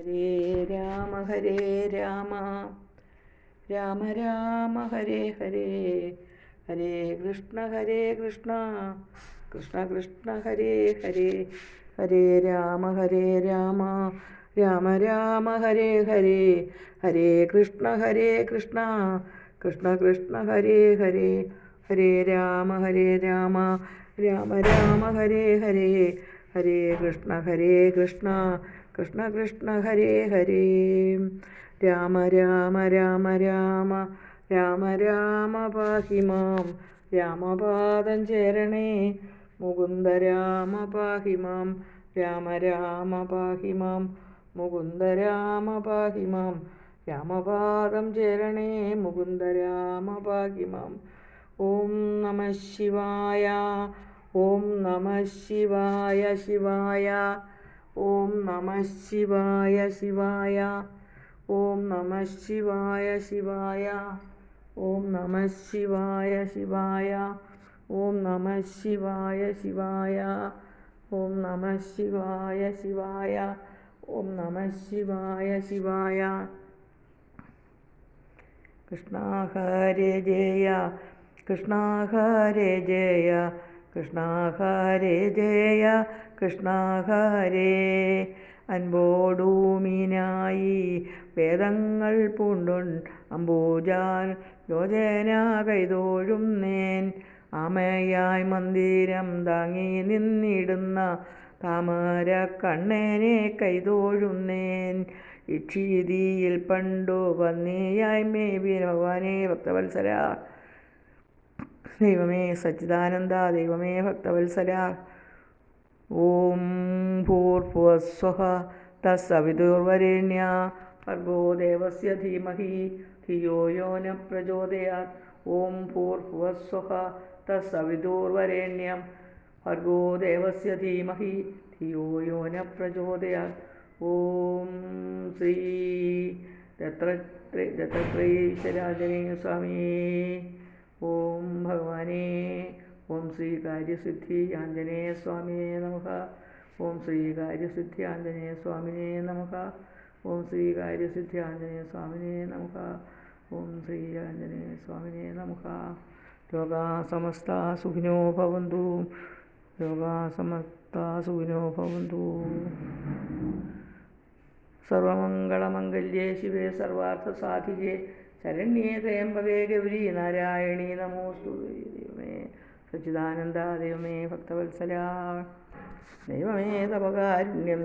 ഹരേ രാമ രാമ രാമ ഹരേ ഹരേ, ഹരേ കൃഷ്ണ കൃഷ്ണ കൃഷ്ണ ഹരേ ഹരേ, ഹരേ രാമ രാമ രാമ ഹരേ ഹരേ, ഹരേ കൃഷ്ണ കൃഷ്ണ കൃഷ്ണ ഹരേ ഹരേ, ഹരേ രാമ രാമ രാമ ഹരേ ഹരേ, ഹരേ കൃഷ്ണ കൃഷ്ണ കൃഷ്ണ ഹരേ ഹരേ. രാമ രാമ പാഹി മാം, രാമപാദം ചേരണേ മുകുന്ദ രാമ പാഹി മാം, രാമ പാഹി മാം മുകുന്ദ രാമ പാഹി മാം, രാമപാദം ചേരണേ മുകുന്ദ രാമ പാഹി മാം. ഓം നമഃ ശിവായ, ഓം നമഃ ശിവായ ശിവായ, ഓം നമഃ ശിവായ ശിവായ, ഓം നമഃ ശിവായ ശിവായ, ഓം നമഃ ശിവായ ശിവായ, ഓം നമഃ ശിവായ ശിവായ, ഓം നമഃ ശിവായ ശിവായ, ഓം നമഃ ശിവായ ശിവായ. കൃഷ്ണ ഹരേ ജയ, കൃഷ്ണ ഹരേ ജയ, കൃഷ്ണ ഹരേ ജയ, കൃഷ്ണ ഹരേ. അൻപോടൂമിനായി വേദങ്ങൾ പൂണ്ടുൺ അംബുജാൽ യോജന കൈതോഴുന്നേൻ, ആമയായി മന്ദിരം താങ്ങി നിന്നിടുന്ന താമര കണ്ണനെ കൈതോഴുന്നേൻ. ഇക്ഷീതിയിൽ പണ്ടു പന്നിയായി മേവിന ഭഗവാനെ ഭക്തവത്സല, ദൈവമേ സച്ചിദാനന്ദ, ദൈവമേ ഭക്തവത്സല. ഓം ഭൂർഭുവസ്വഃ തത്സവിതുർവരേണ്യ, ഭർഗോ ദേവസ്യ ധീമഹി ധിയോ യോ ന പ്രചോദയാത്. ഓം ഭൂർഭുവസ്വഃ തത്സവിതുർവരേണ്യം, ഭർഗോ ദേവസ്യ ധീമഹി ധിയോ യോ ന പ്രചോദയാത്. ഓം ശ്രീ ദത്താത്രേയീശ്വരാഞ്ജനേയ സ്വാമിയേ. ഓം ഭഗവാനേ, ഓം ശ്രീ കാര്യസിദ്ധി ആഞ്ജനേയ സ്വാമിയേ നമഃ. ഓം ശ്രീ കാര്യസിദ്ധി ആഞ്ജനേയ സ്വാമിനേ നമഃ. ഓം ശ്രീ കാര്യസിദ്ധി ആഞ്ജനേയ സ്വാമിനേ നമഃ. ഓം ശ്രീ ആഞ്ജനേയ സ്വാമിനേ നമഃ. ലോകാ സമസ്താ സുഖിനോ ഭവന്തു, ലോകാ സമസ്താ സുഖിനോ ഭവന്തു. സർവമംഗളമംഗല്യേ ശിവേ സർവാർത്ഥസാധികേ, ശരണ്യേ ത്രയംബകേ ഗൗരി നാരായണീ നമോസ്തുതേ. ദൈവമേ സച്ചിദാനന്ദ, ദൈവമേ ഭക്തവത്സല, ദൈവമേ തവകാരുണ്യം